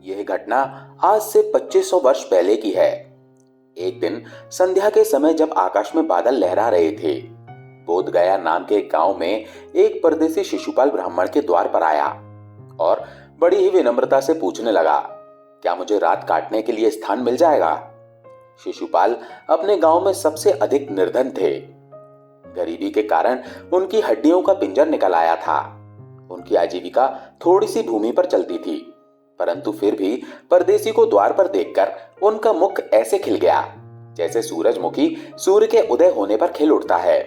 यह घटना आज से 2500 वर्ष पहले की है। एक दिन संध्या के समय जब आकाश में बादल लहरा रहे थे, बोध गया नाम के एक गांव में एक परदेसी शिशुपाल ब्राह्मण के द्वार पर आया और बड़ी ही विनम्रता से पूछने लगा, क्या मुझे रात काटने के लिए स्थान मिल जाएगा? शिशुपाल अपने गांव में सबसे अधिक निर्धन थे। गरीबी के कारण उनकी हड्डियों का पिंजर निकल आया था। उनकी आजीविका थोड़ी सी भूमि पर चलती थी, परंतु फिर भी परदेसी को द्वार पर देखकर उनका मुख ऐसे खिल गया जैसे सूरजमुखी सूर्य के उदय होने पर खिल उठता है।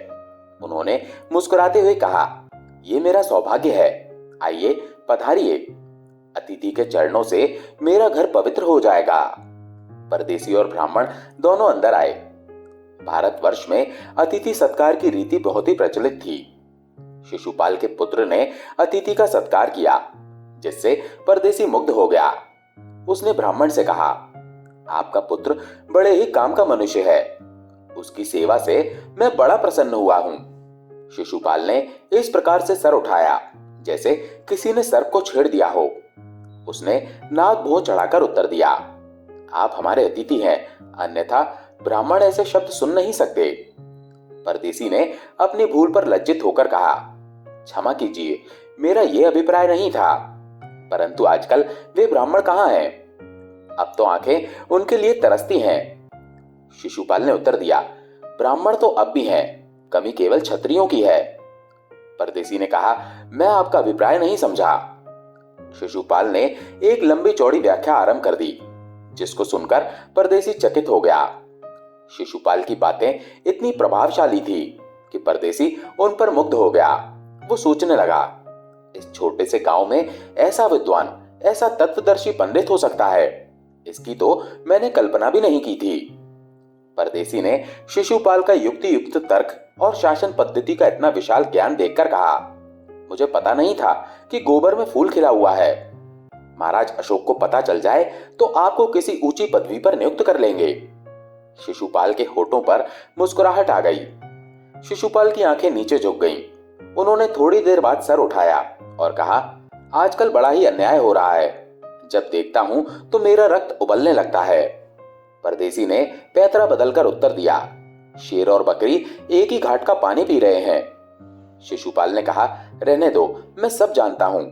उन्होंने मुस्कुराते हुए कहा, ये मेरा सौभाग्य है, आइए पधारिए। अतिथि के चरणों से मेरा घर पवित्र हो जाएगा। परदेसी और ब्राह्मण दोनों अंदर आए। भारतवर्ष में अतिथि सत्कार की रीति बहुत ही प्रचलित थी। शिशुपाल के पुत्र ने अतिथि का सत्कार किया, जिससे परदेसी मुग्ध हो गया। उसने ब्राह्मण से कहा, आपका पुत्र बड़े ही काम का मनुष्य है, उसकी सेवा से मैं बड़ा प्रसन्न हुआ हूं। शिशुपाल ने इस प्रकार से सर उठाया जैसे किसी ने सर्प को छेड़ दिया हो। उसने नाक भौं चढ़ाकर उत्तर दिया, आप हमारे अतिथि हैं, अन्यथा ब्राह्मण ऐसे शब्द सुन नहीं सकते। परदेसी ने अपनी भूल पर लज्जित होकर कहा, क्षमा कीजिए, मेरा यह अभिप्राय नहीं था, परंतु आजकल वे ब्राह्मण कहाँ हैं? अब तो आंखें उनके लिए तरसती हैं। शिशुपाल ने उत्तर दिया, ब्राह्मण तो अब भी हैं, कमी केवल क्षत्रियों की है। परदेसी ने कहा, मैं आपका अभिप्राय नहीं समझा। शिशुपाल ने एक लंबी चौड़ी व्याख्या आरंभ कर दी, जिसको सुनकर परदेसी चकित हो गया। शिशुपाल की बातें इतनी प्रभावशाली थी कि परदेसी उन पर मुग्ध हो गया। वो सोचने लगा, इस छोटे से गांव में ऐसा विद्वान, ऐसा तत्वदर्शी पंडित हो सकता है, इसकी तो मैंने कल्पना भी नहीं की थी। परदेसी ने शिशुपाल का युक्ति युक्त तर्क और शासन पद्धति का इतना विशाल ज्ञान देखकर कहा, मुझे पता नहीं था कि गोबर में फूल खिला हुआ है। महाराज अशोक को पता चल जाए तो आपको किसी ऊंची पदवी पर नियुक्त कर लेंगे। शिशुपाल के होठों पर मुस्कुराहट आ गई। शिशुपाल की आंखें नीचे झुक गईं। उन्होंने थोड़ी देर बाद सर उठाया और कहा, आजकल बड़ा ही अन्याय हो रहा है, जब देखता हूं तो मेरा रक्त उबलने लगता है। परदेसी ने पैतरा बदलकर उत्तर दिया, शेर और बकरी एक ही घाट का पानी पी रहे हैं। शिशुपाल ने कहा, रहने दो, मैं सब जानता हूं,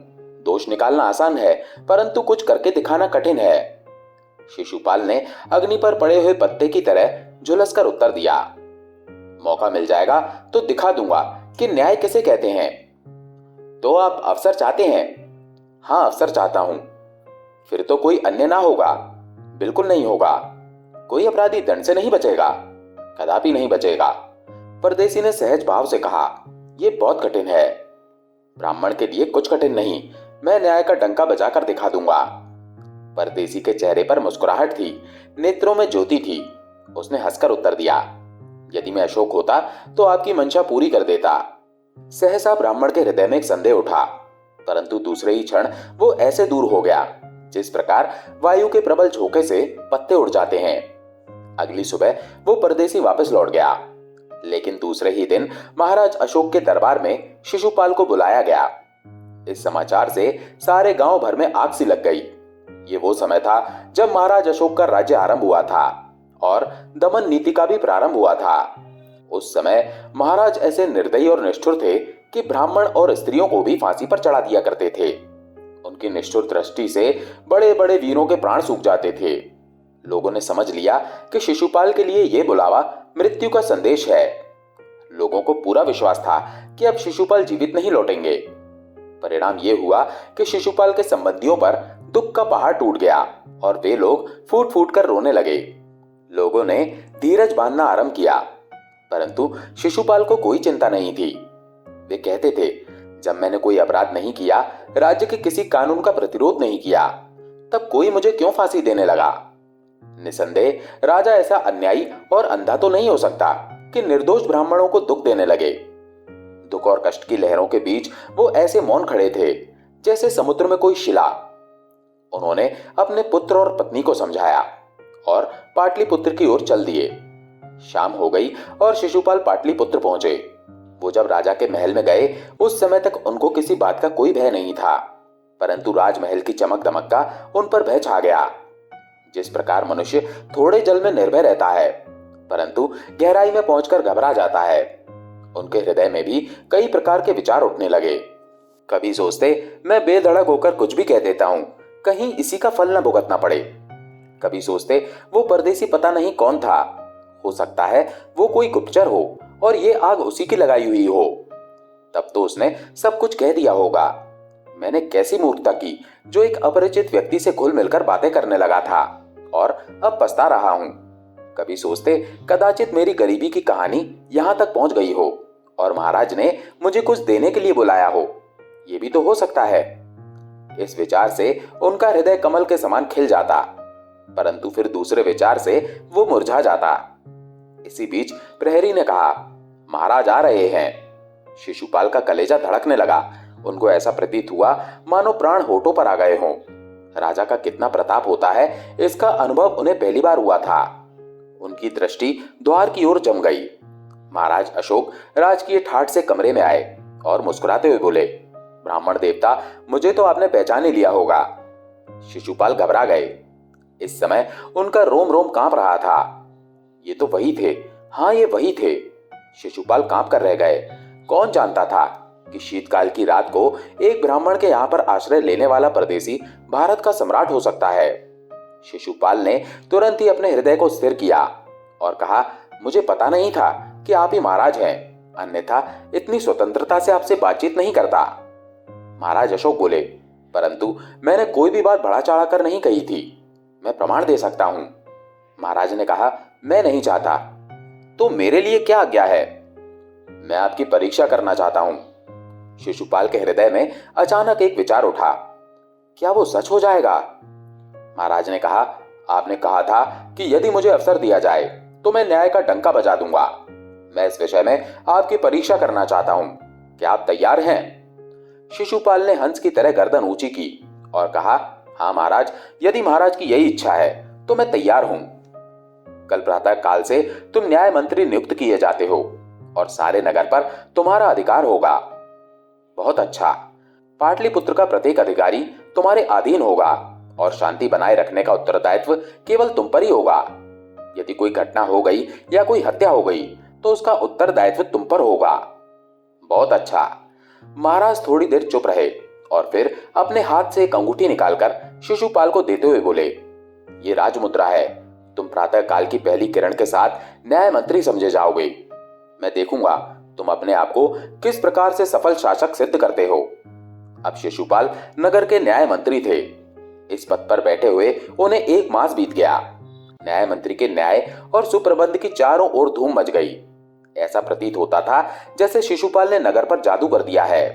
दोष निकालना आसान है, परंतु कुछ करके दिखाना कठिन है। शिशुपाल ने अग्नि पर पड़े हुए पत्ते की तरह झुलसकर उत्तर दिया, मौका मिल जाएगा तो दिखा दूंगा कि न्याय किसे कहते हैं। तो आप अवसर चाहते हैं? हाँ, अवसर चाहता हूं। फिर तो कोई अन्य ना होगा? बिल्कुल नहीं होगा। कोई अपराधी दंड से नहीं बचेगा? कदापि नहीं बचेगा। परदेसी ने सहज भाव से कहा, यह बहुत कठिन है। ब्राह्मण के लिए कुछ कठिन नहीं, मैं न्याय का डंका बजाकर दिखा दूंगा। परदेसी के चेहरे पर मुस्कुराहट थी, नेत्रों में ज्योति थी। उसने हंसकर उत्तर दिया, यदि मैं अशोक होता तो आपकी मंशा पूरी कर देता। सहसा ब्राह्मण के हृदय में एक संदेह उठा, परंतु दूसरे ही क्षण वो ऐसे दूर हो गया जिस प्रकार वायु के प्रबल झोंके से पत्ते उड़ जाते हैं। अगली सुबह वो परदेसी वापस लौट गया, लेकिन दूसरे ही दिन महाराज अशोक के दरबार में शिशुपाल को बुलाया गया। इस समाचार से सारे गांव भर में आग सी लग गई। ये वो समय था जब महाराज अशोक का राज्य आरंभ हुआ था और दमन नीति का भी प्रारंभ हुआ था। उस समय महाराज ऐसे निर्दयी और निष्ठुर थे कि ब्राह्मण और स्त्रियों को भी फांसी पर चढ़ा दिया करते थे। उनकी निष्ठुर दृष्टि से बड़े बड़े वीरों के प्राण सूख जाते थे। लोगों ने समझ लिया कि शिशुपाल के लिए यह बुलावा मृत्यु का संदेश है। लोगों को पूरा विश्वास था कि अब शिशुपाल जीवित नहीं लौटेंगे। परिणाम यह हुआ कि शिशुपाल के संबंधियों पर दुख का पहाड़ टूट गया और वे लोग फूट फूट कर रोने लगे। लोगों ने धीरज बांधना आरंभ किया, परंतु शिशुपाल को कोई चिंता नहीं थी। वे कहते थे, जब मैंने कोई अपराध नहीं किया, राज्य के किसी कानून का प्रतिरोध नहीं किया, तब कोई मुझे क्यों फांसी देने लगा? निसंदेह राजा ऐसा अन्यायी और अंधा तो नहीं हो सकता कि निर्दोष ब्राह्मणों को दुख देने लगे। दुख और कष्ट की लहरों के बीच वो ऐसे मौन खड़े थे जैसे समुद्र में कोई शिला। उन्होंने अपने पुत्र और पत्नी को समझाया और पाटलिपुत्र की ओर चल दिए। शाम हो गई और शिशुपाल पाटलिपुत्र पहुंचे। वो जब राजा के महल में गए, उस समय तक उनको किसी बात का कोई भय नहीं था। परंतु राजमहल की चमक दमक का उन पर भय छा गया। जिस प्रकार मनुष्य थोड़े जल में निर्भय रहता है परंतु गहराई में पहुंचकर घबरा जाता है, उनके हृदय में भी कई प्रकार के विचार उठने लगे। कभी सोचते मैं बेधड़क होकर कुछ भी कह देता हूं, कहीं इसी का फल न भुगतना पड़े। कभी सोचते वो परदेसी पता नहीं कौन था, हो सकता है वो कोई गुप्तचर हो और ये आग उसी की लगाई हुई हो। तब तो उसने सब कुछ कह दिया होगा। मैंने कैसी मूर्खता की जो एक अपरिचित व्यक्ति से घुल मिलकर बातें करने लगा था और अब पछता रहा हूं। कभी सोचते कदाचित मेरी गरीबी की कहानी यहां तक पहुंच गई हो और महाराज ने मुझे कुछ देने के लिए बुलाया हो, ये भी तो हो सकता है। इस विचार से उनका हृदय कमल के समान खिल जाता, परंतु फिर दूसरे विचार से वो मुरझा जाता। इसी बीच प्रहरी ने कहा, महाराज आ रहे हैं। शिशुपाल का कलेजा धड़कने लगा। उनको ऐसा प्रतीत हुआ मानो प्राण होठों पर आ गए हों। राजा का कितना प्रताप होता है इसका अनुभव उन्हें पहली बार हुआ था। उनकी दृष्टि द्वार की ओर जम गई। महाराज अशोक राजकीय ठाठ से कमरे में आए और मुस्कुराते हुए बोले, ब्राह्मण देवता, मुझे तो आपने पहचान ही लिया होगा। शिशुपाल घबरा गए। इस समय उनका रोम रोम कांप रहा था। ये तो वही थे, हाँ ये वही थे। शिशुपाल कांप कर रह गए। कौन जानता था कि शीतकाल की रात को एक ब्राह्मण के यहां पर आश्रय लेने वाला परदेसी भारत का सम्राट हो सकता है। शिशुपाल ने तुरंत ही अपने हृदय को स्थिर किया और कहा, मुझे पता नहीं था कि आप ही महाराज हैं, अन्यथा इतनी स्वतंत्रता से आपसे बातचीत नहीं करता। महाराज अशोक बोले, परंतु मैंने कोई भी बात बढ़ा चढ़ा कर नहीं कही थी, मैं प्रमाण दे सकता हूं। महाराज ने कहा, मैं नहीं चाहता। तो मेरे लिए क्या आज्ञा है? मैं आपकी परीक्षा करना चाहता हूं। शिशुपाल के हृदय में अचानक एक विचार उठा, क्या वो सच हो जाएगा? महाराज ने कहा, आपने कहा था कि यदि मुझे अवसर दिया जाए तो मैं न्याय का डंका बजा दूंगा। मैं इस विषय में आपकी परीक्षा करना चाहता हूं, क्या आप तैयार हैं? शिशुपाल ने हंस की तरह गर्दन ऊंची की और कहा, हाँ महाराज, यदि महाराज की यही इच्छा है तो मैं तैयार हूं। कल प्रातः काल से तुम न्याय मंत्री नियुक्त किए जाते हो और सारे नगर पर तुम्हारा अधिकार होगा। बहुत अच्छा। पाटलिपुत्र का प्रत्येक अधिकारी तुम्हारे अधीन होगा और शांति बनाए रखने का उत्तरदायित्व केवल तुम पर ही होगा। यदि कोई घटना हो गई या कोई हत्या हो गई तो उसका उत्तरदायित्व तुम पर होगा। बहुत अच्छा। महाराज थोड़ी देर चुप रहे और फिर अपने हाथ से एक अंगूठी निकालकर शिशुपाल को देते हुए बोले, ये राजमुद्रा है। तुम प्रातः काल की पहली किरण के साथ न्याय मंत्री समझे जाओगे। मैं देखूंगा तुम अपने आप को किस प्रकार से सफल शासक सिद्ध करते हो। अब शिशुपाल नगर के न्याय मंत्री थे। इस पद पर बैठे हुए उन्हें 1 मास बीत गया। न्याय मंत्री के न्याय और सुप्रबंध की चारों ओर धूम मच गई। ऐसा प्रतीत होता था जैसे शिशुपाल ने नगर पर जादू कर दिया है।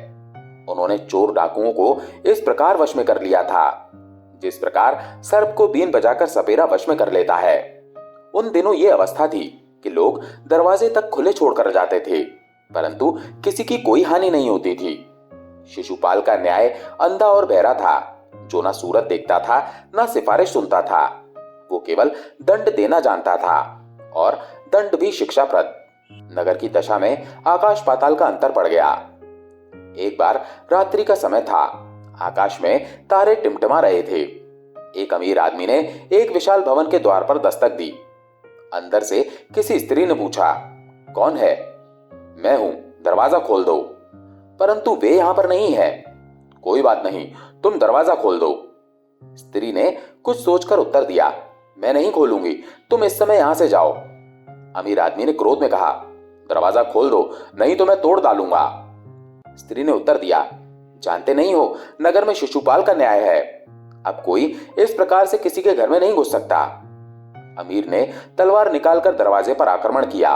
उन्होंने चोर डाकुओं को इस प्रकार वश में कर लिया था जिस प्रकार सर्प को बीन बजाकर सपेरा वश में कर लेता है। उन दिनों ये अवस्था थी कि लोग दरवाजे तक खुले छोड़कर जाते थे, परंतु किसी की कोई हानि नहीं होती थी। शिशुपाल का न्याय अंधा और बहरा था, जो ना सूरत देखता था ना सिफारिश सुनता था। वो केवल दंड देना जानता था और दंड भी शिक्षाप्रद। नगर की दशा में आकाश पाताल का अंतर पड़ गया। एक बार रात्रि का समय था। आकाश में तारे टिमटिमा रहे थे। एक अमीर आदमी ने एक विशाल भवन के द्वार पर दस्तक दी। अंदर से किसी स्त्री ने पूछा, कौन है? मैं हूं, दरवाजा खोल दो। परंतु वे यहां पर नहीं है। कोई बात नहीं, तुम दरवाजा खोल दो। स्त्री ने कुछ सोचकर उत्तर दिया, मैं नहीं खोलूंगी, तुम इस समय यहां से जाओ। अमीर आदमी ने क्रोध में कहा, दरवाजा खोल दो, नहीं तो मैं तोड़ डालूंगा। स्त्री ने उत्तर दिया, जानते नहीं हो नगर में शिशुपाल का न्याय है, अब कोई इस प्रकार से किसी के घर में नहीं घुस सकता। अमीर ने तलवार निकालकर दरवाजे पर आक्रमण किया।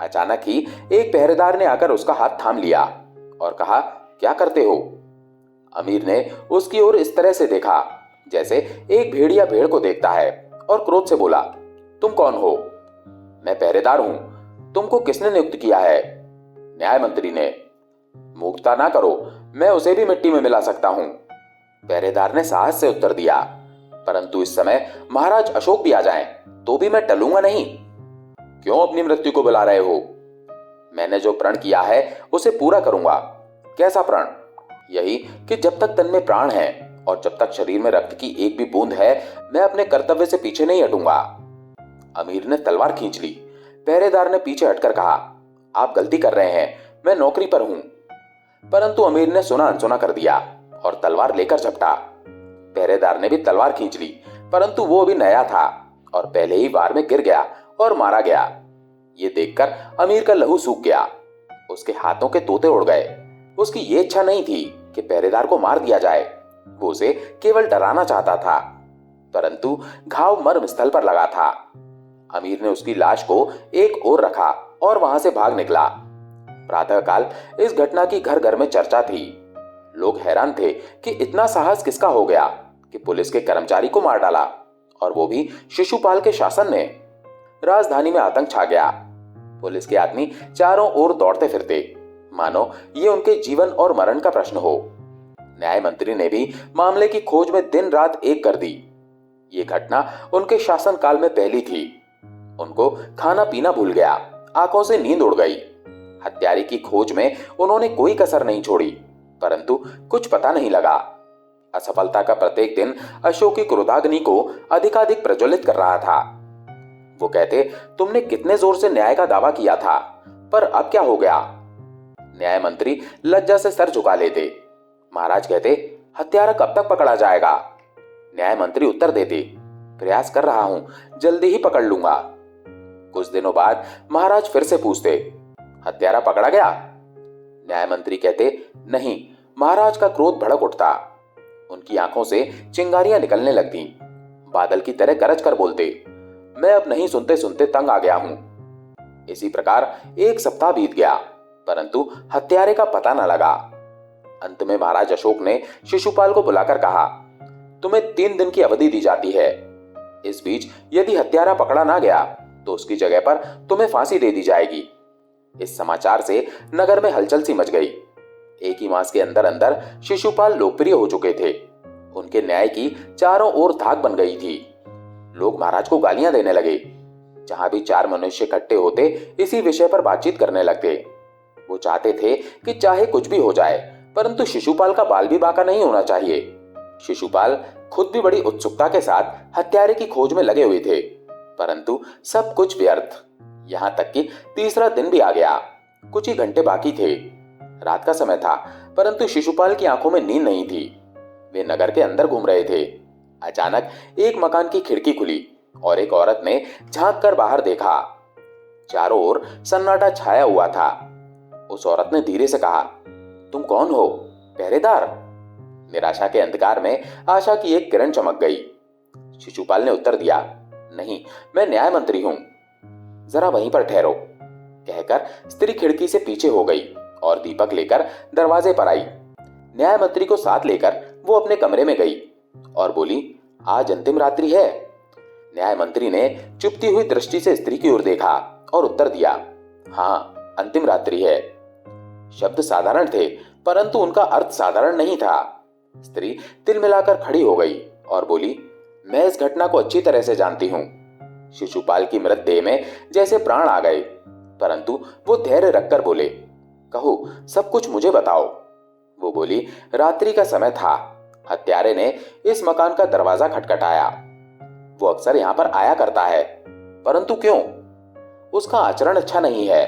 अचानक ही एक पहरेदार ने आकर उसका हाथ थाम लिया और कहा, क्या करते हो? अमीर ने उसकी ओर इस तरह से देखा जैसे एक भेड़िया भेड़ को देखता है और क्रोध से बोला, तुम कौन हो? मैं पहरेदार हूं। तुमको किसने नियुक्त किया है? न्याय मंत्री ने। मूर्खता ना करो, मैं उसे भी मिट्टी में मिला सकता हूं। पहरेदार ने साहस से उत्तर दिया, परंतु इस समय महाराज अशोक भी आ जाएं, तो भी मैं टलूंगा नहीं। क्यों अपनी मृत्यु को बुला रहे हो? मैंने जो प्रण किया है उसे पूरा करूंगा। कैसा प्रण? यही कि जब तक तन में प्राण है और जब तक शरीर में रक्त की एक भी बूंद है, मैं अपने कर्तव्य से पीछे नहीं हटूंगा। अमीर ने तलवार खींच ली। पहरेदार ने पीछे हटकर कहा, आप गलती कर रहे हैं, मैं नौकरी पर हूं। परंतु अमीर ने सुना अनसुना कर दिया और तलवार लेकर झपटा। पहरेदार ने भी तलवार खींच ली, परंतु वो अभी नया था और पहले ही वार में गिर गया और मारा गया। ये देखकर अमीर का लहू सूख गया। उसके हाथों के तोते उड़ गए। उसकी ये इच्छा नहीं थी कि पहरेदार को मार दिया जाए, वो उसे केवल डराना चाहता था। परंतु घाव मर्म स्थल पर लगा था। अमीर ने उसकी लाश को एक ओर रखा और वहां से भाग निकला। प्रातःकाल इस घटना की घर घर में चर्चा थी। लोग हैरान थे कि इतना साहस किसका हो गया कि पुलिस के कर्मचारी को मार डाला, और वो भी शिशुपाल के शासन में। राजधानी में आतंक छा गया। पुलिस के आदमी चारों ओर दौड़ते फिरते, मानो ये उनके जीवन और मरण का प्रश्न हो। न्याय मंत्री ने भी मामले की खोज में दिन रात एक कर दी। ये घटना उनके शासनकाल में पहली थी। उनको खाना पीना भूल गया, आंखों से नींद उड़ गई। हत्यारे की खोज में उन्होंने कोई कसर नहीं छोड़ी, परंतु कुछ पता नहीं लगा। असफलता का प्रत्येक दिन अशोक की क्रोधाग्नि को अधिकाधिक प्रज्वलित कर रहा था। वो कहते, तुमने कितने जोर से न्याय का दावा किया था, पर अब क्या हो गया? न्याय मंत्री लज्जा से सर झुका लेते। महाराज कहते, हत्यारा कब तक पकड़ा जाएगा? न्याय मंत्री उत्तर देते, प्रयास कर रहा हूं, जल्दी ही पकड़ लूंगा। कुछ दिनों बाद महाराज फिर से पूछते, हत्यारा पकड़ा गया? न्याय मंत्री कहते, नहीं। महाराज का क्रोध भड़क उठता। उनकी आंखों से चिंगारियां निकलने लगती। बादल की तरह गरज कर बोलते, मैं अब नहीं सुनते सुनते तंग आ गया हूं। इसी प्रकार एक सप्ताह बीत गया, परंतु हत्यारे का पता न लगा। अंत में महाराज अशोक ने शिशुपाल को बुलाकर कहा, तुम्हें 3 दिन की अवधि दी जाती है। इस बीच यदि हत्यारा पकड़ा ना गया तो उसकी जगह पर तुम्हें फांसी दे दी जाएगी। इस समाचार से नगर में हलचल सी मच गई। एक ही मास के अंदर अंदर शिशुपाल लोकप्रिय हो चुके थे। उनके न्याय की चारों ओर धाक बन गई थी। लोग महाराज को गालियां देने लगे। जहां भी 4 मनुष्य इकट्ठे होते, इसी विषय पर बातचीत करने लगते। वो चाहते थे कि चाहे कुछ भी हो जाए, परंतु शिशुपाल का बाल भी बांका नहीं होना चाहिए। शिशुपाल खुद भी बड़ी उत्सुकता के साथ हत्यारे की खोज में लगे हुए थे, परंतु सब कुछ व्यर्थ। यहां तक कि तीसरा दिन भी आ गया। कुछ ही घंटे बाकी थे। रात का समय था, परंतु शिशुपाल की आंखों में नींद नहीं थी। वे नगर के अंदर घूम रहे थे। अचानक एक मकान की खिड़की खुली और एक औरत ने झांक कर बाहर देखा। चारों ओर सन्नाटा छाया हुआ था। उस औरत ने धीरे से कहा, तुम कौन हो? पहरेदार? निराशा के अंधकार में आशा की एक किरण चमक गई। शिशुपाल ने उत्तर दिया, नहीं, मैं न्याय मंत्री हूं। जरा वहीं पर ठहरो, कहकर स्त्री खिड़की से पीछे हो गई और दीपक लेकर दरवाजे पर आई। न्याय मंत्री को साथ लेकर वो अपने कमरे में गई और बोली, आज अंतिम रात्रि है। न्याय मंत्री ने चुपती हुई दृष्टि से स्त्री की ओर देखा और उत्तर दिया, हाँ, अंतिम रात्रि है। शब्द साधारण थे, परंतु उनका अर्थ साधारण नहीं था। स्त्री तिल मिलाकर खड़ी हो गई और बोली, मैं इस घटना को अच्छी तरह से जानती हूं। शिशुपाल की मृतदेह में जैसे प्राण आ गए, परंतु वो धैर्य रखकर बोले, कहो, सब कुछ मुझे बताओ। वो बोली, रात्रि का समय था। हत्यारे ने इस मकान का दरवाजा खटखटाया। वो अक्सर यहां पर आया करता है, परंतु क्यों? उसका आचरण अच्छा नहीं है।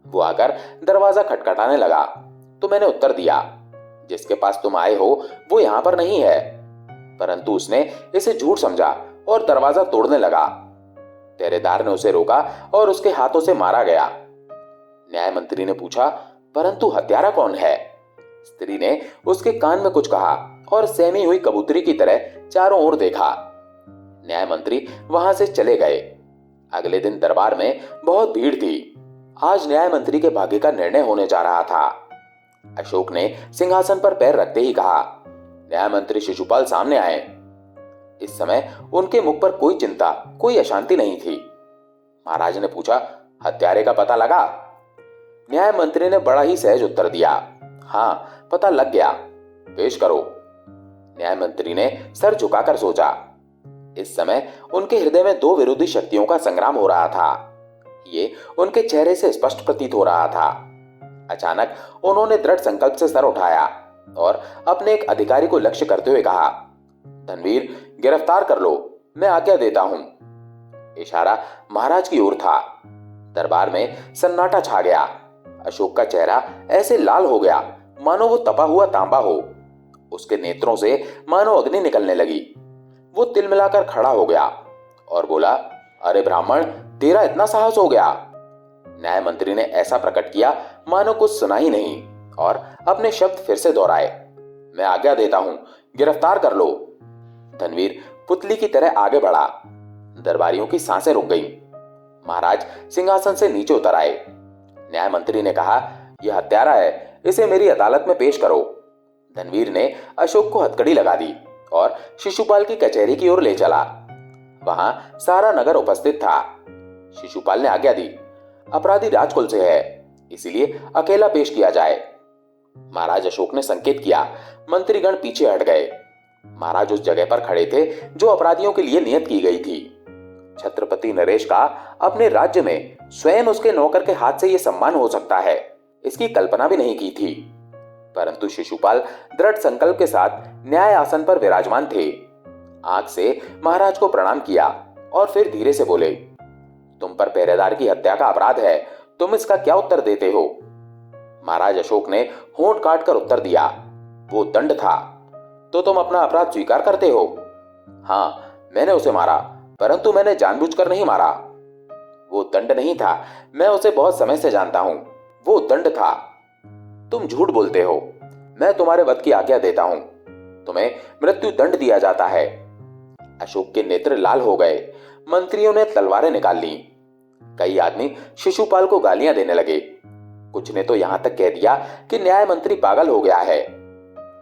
वो आकर दरवाजा खटखटाने लगा तो मैंने उत्तर दिया, जिसके पास तुम आए हो वो यहां पर नहीं है। परंतु उसने इसे झूठ समझा और दरवाजा तोड़ने लगा। पहरेदार ने उसे रोका और उसके हाथों से मारा गया। न्याय मंत्री ने पूछा, परंतु हत्यारा कौन है? स्त्री ने उसके कान में कुछ कहा और सहमी हुई कबूतरी की तरह चारों ओर देखा। न्याय मंत्री वहां से चले गए। अगले दिन दरबार में बहुत भीड़ थी। आज न्याय मंत्री के भाग्य का निर्णय होने जा रहा था। अशोक ने सिंहासन पर पैर रखते ही कहा, न्याय मंत्री शिशुपाल सामने आए। इस समय उनके मुख पर कोई चिंता, कोई अशांति नहीं थी। महाराज ने पूछा, हत्यारे का पता लगा? न्याय मंत्री ने बड़ा ही सहज उत्तर दिया, हाँ, पता लग गया। पेश करो। न्याय मंत्री ने सर झुकाकर सोचा। इस समय उनके हृदय में 2 विरोधी शक्तियों का संग्राम हो रहा था। ये उनके चेहरे से स्पष्ट प्रतीत हो रहा था। अचानक उन्होंने दृढ़ संकल्प से सर उठाया और अपने एक अधिकारी को लक्ष्य करते हुए कहा, धनवीर, गिरफ्तार कर लो, मैं आज्ञा देता हूं। इशारा महाराज की ओर था। दरबार में सन्नाटा छा गया। अशोक का चेहरा ऐसे लाल हो गया मानो वो तपा हुआ तांबा हो। उसके नेत्रों से मानो अग्नि निकलने लगी। वो तिलमिलाकर खड़ा हो गया और बोला, अरे ब्राह्मण, तेरा इतना साहस हो गया? न्याय मंत्री ने ऐसा प्रकट किया मानो कुछ सुना ही नहीं और अपने शब्द फिर से दोहराए, मैं आज्ञा देता हूं, गिरफ्तार कर लो। धनवीर पुतली की तरह आगे बढ़ा। दरबारियों की सांसें रुक गईं। महाराज सिंहासन से नीचे उतर आए। न्याय मंत्री ने कहा, यह हत्यारा है, इसे मेरी अदालत में पेश करो। धनवीर ने अशोक को हथकड़ी लगा दी और शिशुपाल की कचहरी की ओर ले चला। वहां सारा नगर उपस्थित था। शिशुपाल ने आज्ञा दी, अपराधी राजकुल से है, इसीलिए अकेला पेश किया जाए। महाराज अशोक ने संकेत किया। मंत्रीगण पीछे हट गए। महाराज उस जगह पर खड़े थे जो अपराधियों के लिए नियत की गई थी। छत्रपति नरेश का अपने राज्य में स्वयं उसके नौकर के हाथ से यह सम्मान हो सकता है, इसकी कल्पना भी नहीं की थी। परंतु शिशुपाल दृढ़ संकल्प के साथ न्याय आसन पर विराजमान थे। आंख से महाराज को प्रणाम किया और फिर धीरे से बोले, तुम पर पहरेदार की हत्या का अपराध है, तुम इसका क्या उत्तर देते हो? महाराज अशोक ने होंठ काटकर उत्तर दिया, वो दंड था। तो तुम अपना अपराध स्वीकार करते हो? हाँ, मैंने उसे मारा, परंतु मैंने जानबूझकर नहीं मारा। वो दंड नहीं था, मैं उसे बहुत समय से जानता हूं, वो दंड था। तुम झूठ बोलते हो। मैं तुम्हारे वध की आज्ञा देता हूं, तुम्हें मृत्यु दंड दिया जाता है। अशोक के नेत्र लाल हो गए। मंत्रियों ने तलवारें निकाल ली। कई आदमी शिशुपाल को गालियां देने लगे। कुछ ने तो यहां तक कह दिया कि न्याय मंत्री पागल हो गया है।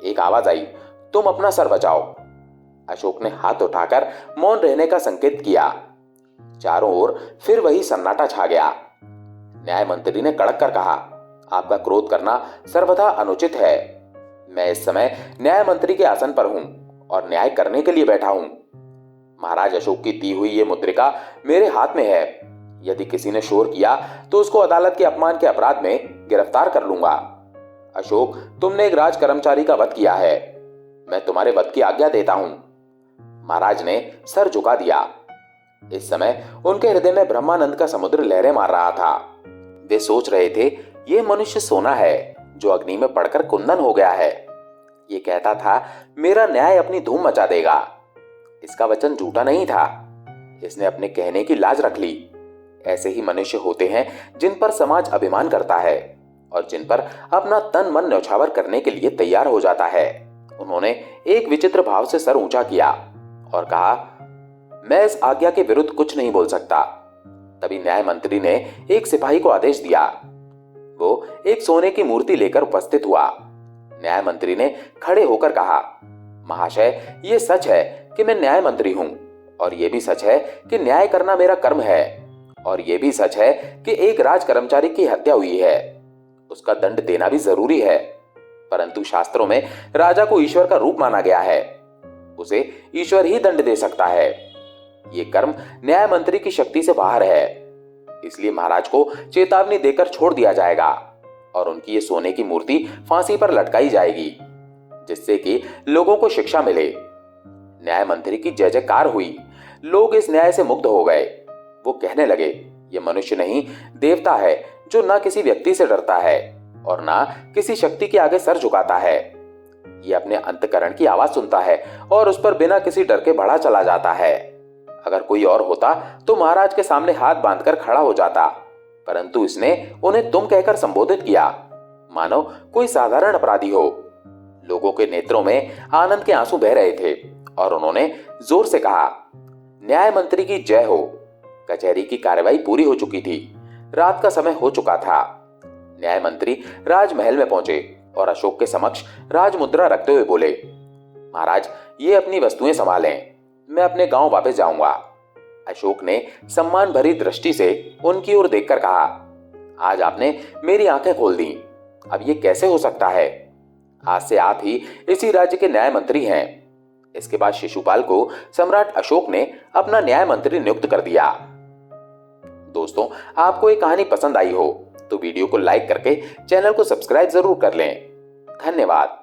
एक आवाज आई, तुम अपना सर बचाओ। अशोक ने हाथ उठाकर मौन रहने का संकेत किया। चारों ओर फिर वही सन्नाटा छा गया। न्याय मंत्री ने कड़क कर कहा, आपका क्रोध करना सर्वथा अनुचित है। मैं इस समय न्याय मंत्री के आसन पर हूं और न्याय करने के लिए बैठा हूं। महाराज अशोक की दी हुई ये मुद्रिका मेरे हाथ में है। यदि किसी ने शोर किया तो उसको अदालत के अपमान के अपराध में गिरफ्तार कर लूंगा। अशोक, तुमने एक राज कर्मचारी का वध किया है, मैं तुम्हारे वध की आज्ञा देता हूं। महाराज ने सर झुका दिया। इस समय उनके हृदय में ब्रह्मानंद का समुद्र लहरें मार रहा था। वे सोच रहे थे, ये मनुष्य सोना है जो अग्नि में पड़कर कुंदन हो गया है। ये कहता था, मेरा न्याय अपनी धूम मचा देगा। इसका वचन झूठा नहीं था, इसने अपने कहने की लाज रख ली। ऐसे ही मनुष्य होते हैं जिन पर समाज अभिमान करता है और जिन पर अपना तन मन न्यौछावर करने के लिए तैयार हो जाता है। उन्होंने एक विचित्र भाव से सर ऊंचा किया और कहा, मैं इस आज्ञा के विरुद्ध कुछ नहीं बोल सकता। तभी न्याय मंत्री ने एक सिपाही को आदेश दिया। वो एक सोने की मूर्ति लेकर उपस्थित हुआ। न्याय मंत्री ने खड़े होकर कहा, महाशय, ये सच है कि मैं न्याय मंत्री हूं और यह भी सच है कि न्याय करना मेरा कर्म है और यह भी सच है कि एक राज कर्मचारी की हत्या हुई है, उसका दंड देना भी जरूरी है। परंतु शास्त्रों में राजा को ईश्वर का रूप माना गया है, उसे ईश्वर ही दंड दे सकता है। ये कर्म न्याय मंत्री की शक्ति से बाहर है, इसलिए महाराज को चेतावनी देकर छोड़ दिया जाएगा और उनकी ये सोने की मूर्ति फांसी पर लटकाई जाएगी, जिससे कि लोगों को शिक्षा मिले। न्याय मंत्री की जय जयकार हुई। लोग इस न्याय से मुग्ध हो गए। वो कहने लगे, ये मनुष्य नहीं, देवता है जो ना किसी व्यक्ति से डरता है और ना किसी शक्ति के आगे सर झुकाता है। ये अपने अंतःकरण की आवाज सुनता है और उस पर बिना किसी डर के बढ़ा चला जाता है। अगर कोई और होता तो महाराज के सामने हाथ बांधकर खड़ा हो जाता, परंतु इसने उन्हें तुम कहकर संबोधित किया, मानो कोई साधारण अपराधी हो। लोगों के नेत्रों में आनंद के आंसू बह रहे थे और उन्होंने जोर से कहा, न्याय मंत्री की जय हो। कचहरी की कार्यवाही पूरी हो चुकी थी। रात का समय हो चुका था। न्याय मंत्री राजमहल में पहुंचे और अशोक के समक्ष राजमुद्रा रखते हुए बोले, महाराज, ये अपनी वस्तुएं संभालें, मैं अपने गांव वापस जाऊंगा। अशोक ने सम्मान भरी दृष्टि से उनकी ओर देखकर कहा, आज आपने मेरी आंखें खोल दी। अब ये कैसे हो सकता है? आज से आप ही इसी राज्य के न्याय मंत्री हैं। इसके बाद शिशुपाल को सम्राट अशोक ने अपना न्याय मंत्री नियुक्त कर दिया। दोस्तों, आपको ये कहानी पसंद आई हो तो वीडियो को लाइक करके चैनल को सब्सक्राइब जरूर कर लें। धन्यवाद।